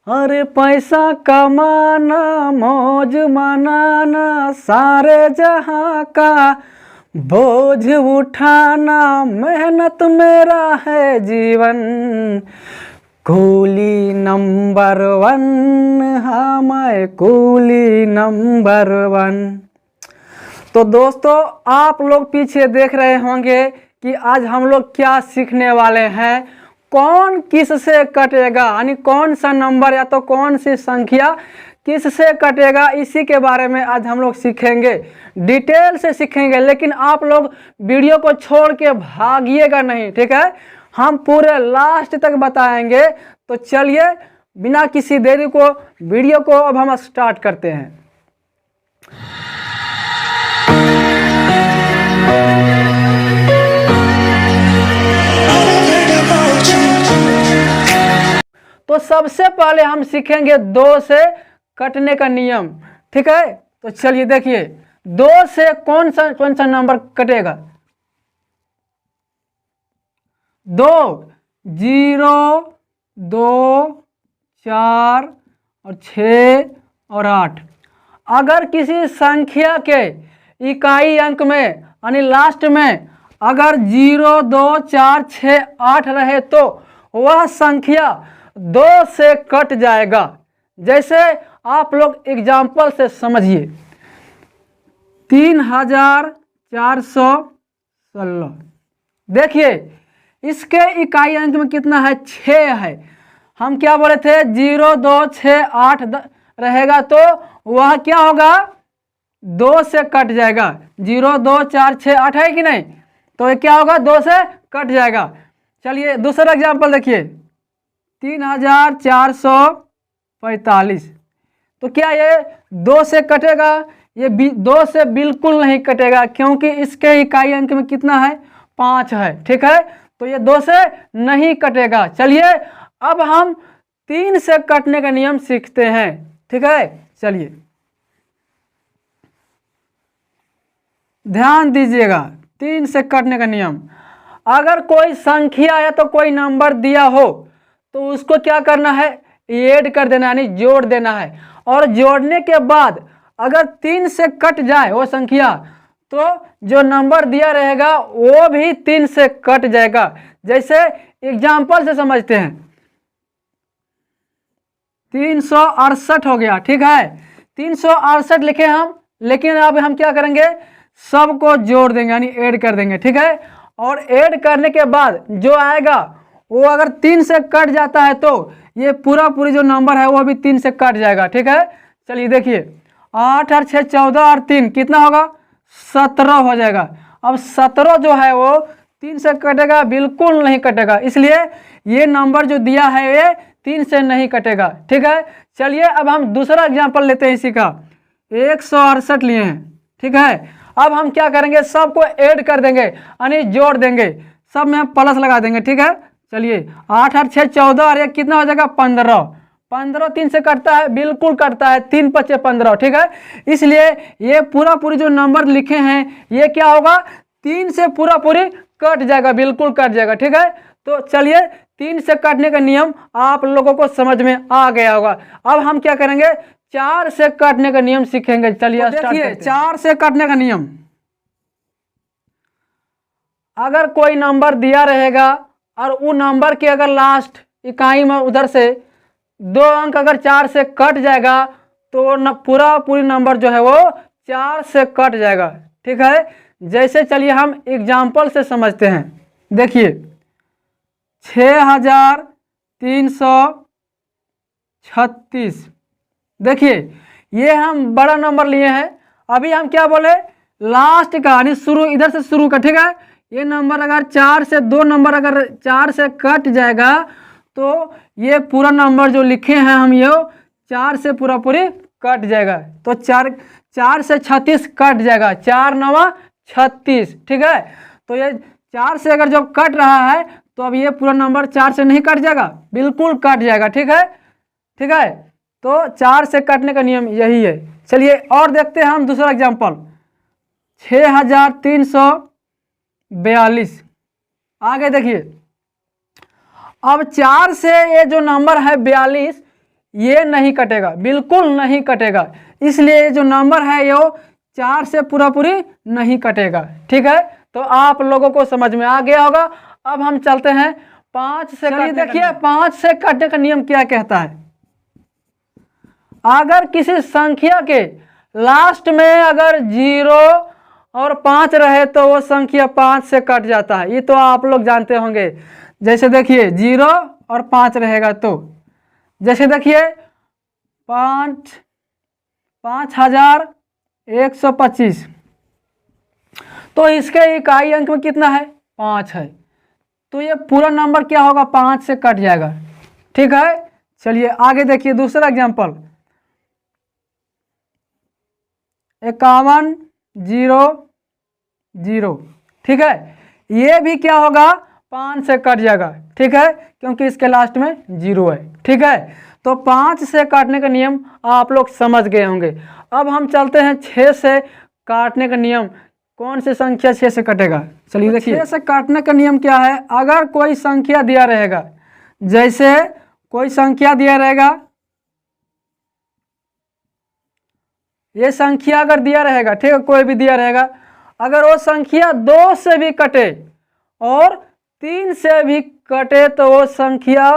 अरे पैसा कमाना मौज मनाना सारे जहां का बोझ उठाना मेहनत मेरा है जीवन कूली नंबर 1 हाँ मैं कूली नंबर 1। तो दोस्तों आप लोग पीछे देख रहे होंगे कि आज हम लोग क्या सीखने वाले हैं, कौन किससे कटेगा, यानी कौन सा नंबर या तो कौन सी संख्या किससे कटेगा, इसी के बारे में आज हम लोग सीखेंगे, डिटेल से सीखेंगे। लेकिन आप लोग वीडियो को छोड़ के भागिएगा नहीं, ठीक है, हम पूरे लास्ट तक बताएंगे। तो चलिए बिना किसी देरी को वीडियो को अब हम स्टार्ट करते हैं। तो सबसे पहले हम सीखेंगे 2 से कटने का नियम, ठीक है। तो चलिए देखिए 2 से कौन सा नंबर कटेगा। 2 0 2 4 और 6 और 8। अगर किसी संख्या के इकाई अंक में यानी लास्ट में अगर 0 2 4 6 8 रहे तो वह संख्या 2 से कट जाएगा। जैसे आप लोग एग्जाम्पल से समझिए, 3416। देखिए इसके इकाई अंक में कितना है, 6 है। हम क्या बोले थे, 0 2 6 8 रहेगा तो वह क्या होगा, 2 से कट जाएगा। 0 2 4 6 8 है कि नहीं, तो ये क्या होगा, 2 से कट जाएगा। चलिए दूसरा एग्जाम्पल देखिए, 3445। तो क्या ये 2 से कटेगा, ये 2 से बिल्कुल नहीं कटेगा, क्योंकि इसके इकाई अंक में कितना है, 5 है, ठीक है, तो ये 2 से नहीं कटेगा। चलिए अब हम 3 से कटने का नियम सीखते हैं, ठीक है। चलिए ध्यान दीजिएगा, 3 से कटने का नियम। अगर कोई संख्या या तो कोई नंबर दिया हो तो उसको क्या करना है, ऐड कर देना, यानी जोड़ देना है। और जोड़ने के बाद अगर 3 से कट जाए वो संख्या, तो जो नंबर दिया रहेगा वो भी 3 से कट जाएगा। जैसे एग्जाम्पल से समझते हैं, 368 हो गया, ठीक है, 368 लिखे हम, लेकिन अब हम क्या करेंगे, सबको जोड़ देंगे यानी ऐड कर देंगे, ठीक है। और ऐड करने के बाद जो आएगा वो अगर 3 से कट जाता है तो ये पूरी जो नंबर है वो भी 3 से कट जाएगा, ठीक है। चलिए देखिए 8 और 6 14 और 3 कितना होगा, 17 हो जाएगा। अब 17 जो है वो 3 से कटेगा, बिल्कुल नहीं कटेगा, इसलिए ये नंबर जो दिया है ये 3 से नहीं कटेगा, ठीक है। चलिए अब हम दूसरा एग्जाम्पल लेते हैं इसी का, 168 लिए हैं, ठीक है। अब हम क्या करेंगे, सबको ऐड कर देंगे यानी जोड़ देंगे, सब में हम प्लस लगा देंगे, ठीक है। चलिए 8 और 6 14 और 1 कितना हो जाएगा, 15। 15 3 से कटता है, बिल्कुल कटता है, 3 5 15, ठीक है। इसलिए ये पूरी जो नंबर लिखे हैं ये क्या होगा, 3 से पूरी कट जाएगा, बिल्कुल कट जाएगा, ठीक है। तो चलिए 3 से कटने का नियम आप लोगों को समझ में आ गया होगा। अब हम क्या करेंगे, 4 से कटने का नियम सीखेंगे। चलिए देखिए 4 से कटने का नियम। अगर कोई नंबर दिया रहेगा और वो नंबर के अगर लास्ट इकाई में उधर से 2 अंक अगर 4 से कट जाएगा तो पूरी नंबर जो है वो 4 से कट जाएगा, ठीक है। जैसे चलिए हम एग्जाम्पल से समझते हैं, देखिए 6336। देखिए ये हम बड़ा नंबर लिए हैं, अभी हम क्या बोले, लास्ट का यानी शुरू, इधर से शुरू का, ठीक है। ये नंबर अगर 4 से 2 नंबर अगर 4 से कट जाएगा तो ये पूरा नंबर जो लिखे हैं हम ये 4 से पूरी कट जाएगा। तो 4 से 36 कट जाएगा, 4 9 36, ठीक है। तो ये 4 से अगर जब कट रहा है तो अब ये पूरा नंबर 4 से नहीं कट जाएगा, बिल्कुल कट जाएगा, ठीक है, ठीक है। तो 4 से कटने का नियम यही है। चलिए और देखते हैं हम दूसरा एग्जाम्पल, 6342। आगे देखिए, अब 4 से ये जो नंबर है 42, ये नहीं कटेगा, बिल्कुल नहीं कटेगा। इसलिए ये जो नंबर है ये 4 से पूरा पूरी नहीं कटेगा। ठीक है, तो आप लोगों को समझ में आ गया होगा। अब हम चलते हैं 5 से। चलिए देखिए 5 से काटने का नियम क्या कहता है। अगर किसी संख्या के लास्ट में अगर 0 और 5 रहे तो वो संख्या 5 से कट जाता है। ये तो आप लोग जानते होंगे। जैसे देखिए 0 और 5 रहेगा तो जैसे देखिए 5125, तो इसके इकाई अंक में कितना है 5 है, तो ये पूरा नंबर क्या होगा 5 से कट जाएगा। ठीक है, चलिए आगे देखिए दूसरा एग्जांपल 5100। ठीक है, ये भी क्या होगा 5 से कट जाएगा। ठीक है, क्योंकि इसके लास्ट में 0 है। ठीक है, तो 5 से काटने का नियम आप लोग समझ गए होंगे। अब हम चलते हैं 6 से काटने का नियम। कौन सी संख्या 6 से कटेगा, चलिए देखिए। 6 से काटने का नियम क्या है। अगर कोई संख्या दिया रहेगा, जैसे कोई संख्या दिया रहेगा, ये संख्या अगर दिया रहेगा, ठीक है, कोई भी दिया रहेगा, अगर वो संख्या 2 से भी कटे और 3 से भी कटे तो वो संख्या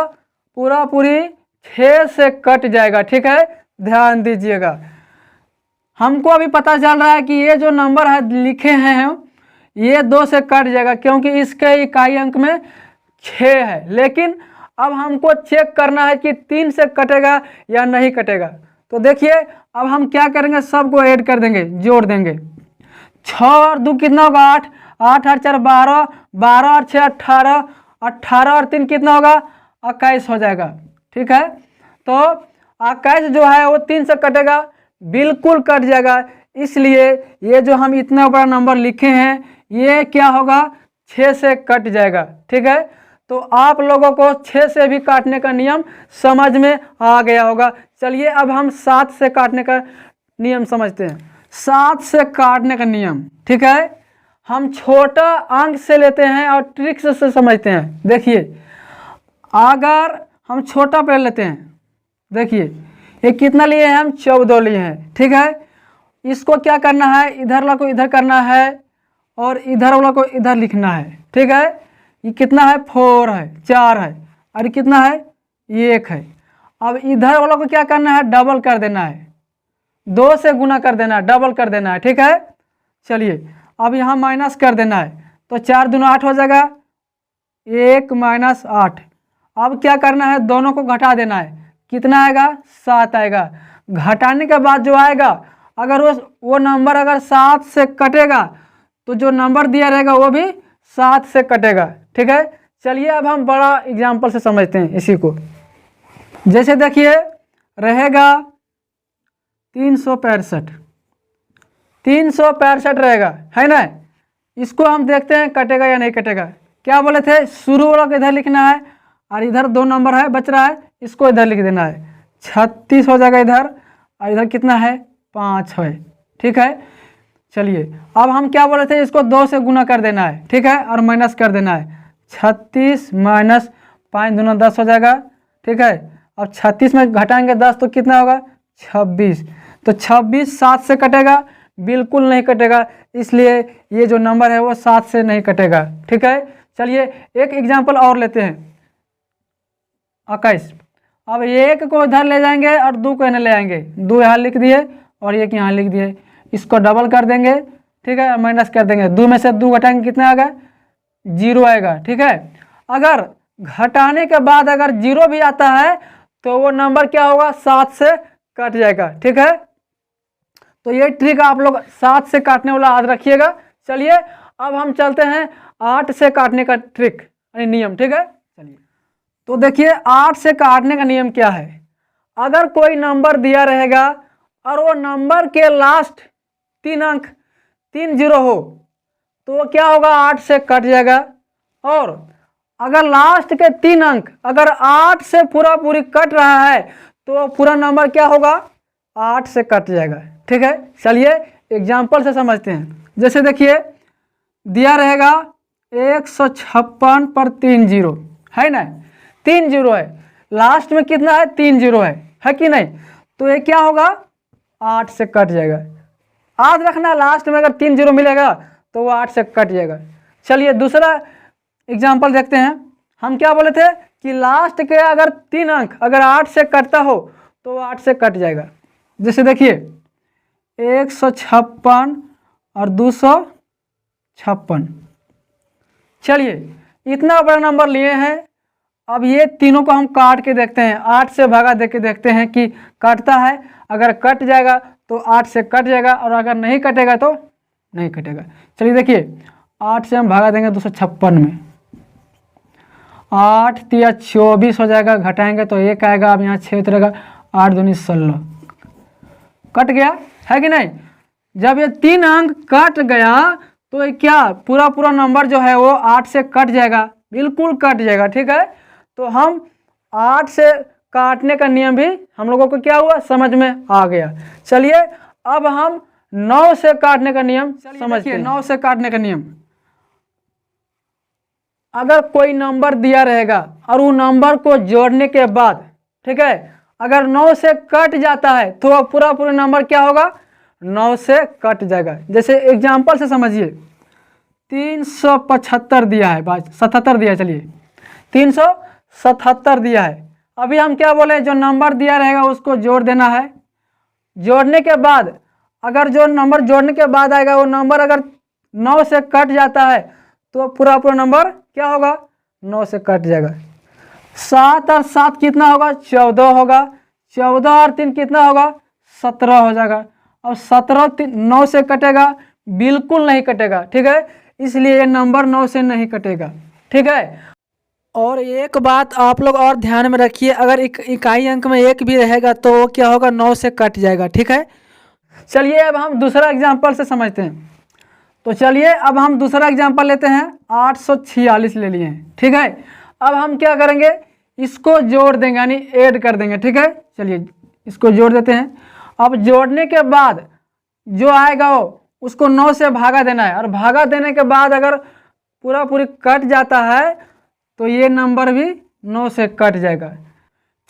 पूरा पूरी 6 से कट जाएगा। ठीक है, ध्यान दीजिएगा। हमको अभी पता चल रहा है कि ये जो नंबर है लिखे हैं हम, ये 2 से कट जाएगा क्योंकि इसके इकाई अंक में 6 है। लेकिन अब हमको चेक करना है कि 3 से कटेगा या नहीं कटेगा। तो देखिए अब हम क्या करेंगे, सबको ऐड कर देंगे, जोड़ देंगे। 6 और 2 कितना होगा 8, 8 और 4 12, 12 और 6 18, 18 और 3 कितना होगा 21 हो जाएगा। ठीक है, तो 21 जो है वो 3 से कटेगा, बिल्कुल कट जाएगा। इसलिए ये जो हम इतना बड़ा नंबर लिखे हैं ये क्या होगा 6 से कट जाएगा। ठीक है, तो आप लोगों को 6 से भी काटने का नियम समझ में आ गया होगा। चलिए अब हम 7 से काटने का नियम समझते हैं। 7 से काटने का नियम, ठीक है, हम छोटा अंक से लेते हैं और ट्रिक से समझते हैं। देखिए अगर हम छोटा पहले लेते हैं, देखिए ये कितना लिए हैं हम 14 लिए हैं। ठीक है, इसको क्या करना है, इधर वाला को इधर करना है और इधर वाला को इधर लिखना है। ठीक है, ये कितना है 4 है, 4 है, और कितना है 1 है। अब इधर वाला को क्या करना है डबल कर देना है, 2 से गुना कर देना है, डबल कर देना है। ठीक है, चलिए अब यहाँ माइनस कर देना है, तो 4 दूना 8 हो जाएगा, 1 माइनस 8। अब क्या करना है दोनों को घटा देना है, कितना आएगा 7 आएगा। घटाने के बाद जो आएगा अगर वो नंबर अगर 7 से कटेगा तो जो नंबर दिया रहेगा वो भी 7 से कटेगा। ठीक है, चलिए अब हम बड़ा एग्जाम्पल से समझते हैं इसी को। जैसे देखिए रहेगा 365, 365 रहेगा, है ना। इसको हम देखते हैं कटेगा या नहीं कटेगा। क्या बोले थे, शुरू वाला को इधर लिखना है और इधर 2 नंबर है बच रहा है, इसको इधर लिख देना है। 36 हो जाएगा इधर, और इधर कितना है 5 है। ठीक है, चलिए अब हम क्या बोले थे, इसको 2 से गुना कर देना है। ठीक है, और माइनस कर देना है। 36 माइनस 5 दूना 10 हो जाएगा। ठीक है, अब 36 में घटाएंगे 10 तो कितना होगा 26। तो 26 7 से कटेगा, बिल्कुल नहीं कटेगा। इसलिए ये जो नंबर है वो 7 से नहीं कटेगा। ठीक है, चलिए एक एग्जाम्पल और लेते हैं 21। अब 1 को इधर ले जाएंगे और 2 को इधर ले आएंगे, 2 यहाँ लिख दिए और 1 यहाँ लिख दिए। इसको डबल कर देंगे, ठीक है, माइनस कर देंगे, 2 में से 2 घटाएंगे कितना आएगा 0 आएगा। ठीक है, अगर घटाने के बाद अगर 0 भी आता है तो वो नंबर क्या होगा 7 से कट जाएगा। ठीक है, तो ये ट्रिक आप लोग 7 से काटने वाला याद रखिएगा। चलिए अब हम चलते हैं 8 से काटने का ट्रिक यानी नियम। ठीक है, चलिए तो देखिए 8 से काटने का नियम क्या है। अगर कोई नंबर दिया रहेगा और वो नंबर के लास्ट 3 अंक 3 0 हो तो वो क्या होगा 8 से कट जाएगा। और अगर लास्ट के 3 अंक अगर 8 से पूरा पूरी कट रहा है तो पूरा नंबर क्या होगा 8 से कट जाएगा। ठीक है, चलिए एग्जाम्पल से समझते हैं। जैसे देखिए दिया रहेगा 156 पर 3 0 है ना, 3 0 है, लास्ट में कितना है 3 0 है। है कि नहीं। तो ये क्या होगा, 8 से कट जाएगा। याद रखना लास्ट में अगर 3 जीरो मिलेगा तो वो 8 से कट जाएगा। चलिए दूसरा एग्जाम्पल देखते हैं। हम क्या बोले थे कि लास्ट के अगर 3 अंक अगर 8 से कटता हो तो वो 8 से कट जाएगा। जैसे देखिए 156 और 256। चलिए इतना बड़ा नंबर लिए हैं, अब ये तीनों को हम काट के देखते हैं, 8 से भागा दे के देखते हैं कि कटता है। अगर कट जाएगा तो 8 से कट जाएगा और अगर नहीं कटेगा तो नहीं कटेगा। चलिए देखिए 8 से हम भागा देंगे 256 में, 8 तिया 24 हो जाएगा, घटाएंगे तो 1 आएगा। अब यहाँ 6 उतरेगा, 8 दूनी 16, कट गया है कि नहीं। जब ये 3 अंक कट गया तो ये क्या पूरा नंबर जो है वो 8 से कट जाएगा, बिल्कुल कट जाएगा। ठीक है, तो हम 8 से काटने का नियम भी हम लोगों को क्या हुआ, समझ में आ गया। चलिए अब हम 9 से काटने का नियम समझते हैं। 9 से काटने का नियम, अगर कोई नंबर दिया रहेगा और वो नंबर को जोड़ने के बाद, ठीक है, अगर 9 से कट जाता है तो पूरा नंबर क्या होगा, 9 से कट जाएगा। जैसे एग्जाम्पल से समझिए, 375 दिया है, 77 दिया है, चलिए 377 दिया है। अभी हम क्या बोले, जो नंबर दिया रहेगा उसको जोड़ देना है। जोड़ने के बाद अगर जो नंबर जोड़ने के बाद आएगा वो नंबर अगर 9 से कट जाता है तो पूरा नंबर क्या होगा, 9 से कट जाएगा। 7 और 7 कितना होगा, 14 होगा। 14 और 3 कितना होगा, 17 हो जाएगा। और 17 9 से कटेगा, बिल्कुल नहीं कटेगा। ठीक है, इसलिए ये नंबर 9 से नहीं कटेगा। ठीक है, और एक बात आप लोग और ध्यान में रखिए, अगर इकाई अंक में 1 भी रहेगा तो वो क्या होगा, 9 से कट जाएगा। ठीक है, चलिए अब हम दूसरा एग्जाम्पल से समझते हैं। तो चलिए अब हम दूसरा एग्जाम्पल लेते हैं, 846 ले लिए हैं। ठीक है, अब हम क्या करेंगे, इसको जोड़ देंगे यानी ऐड कर देंगे। ठीक है, चलिए इसको जोड़ देते हैं। अब जोड़ने के बाद जो आएगा वो उसको 9 से भागा देना है, और भागा देने के बाद अगर पूरी कट जाता है तो ये नंबर भी 9 से कट जाएगा।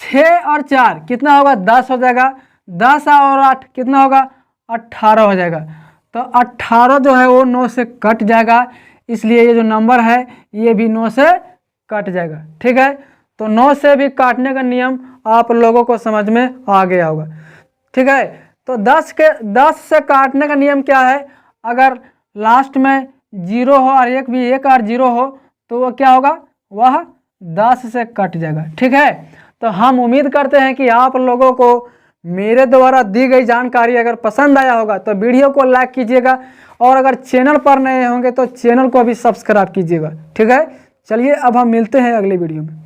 6 और 4 कितना होगा, 10 हो जाएगा। 10 और 8 कितना होगा, 18 हो जाएगा। तो 18 जो है वो 9 से कट जाएगा, इसलिए ये जो नंबर है ये भी 9 से कट जाएगा। ठीक है, तो 9 से भी काटने का नियम आप लोगों को समझ में आ गया होगा। ठीक है, तो 10 से काटने का नियम क्या है, अगर लास्ट में 0 हो और 1 और 0 हो तो वो क्या होगा, वह 10 से कट जाएगा। ठीक है, तो हम उम्मीद करते हैं कि आप लोगों को मेरे द्वारा दी गई जानकारी अगर पसंद आया होगा तो वीडियो को लाइक कीजिएगा, और अगर चैनल पर नए होंगे तो चैनल को भी सब्सक्राइब कीजिएगा। ठीक है, चलिए अब हम मिलते हैं अगले वीडियो में।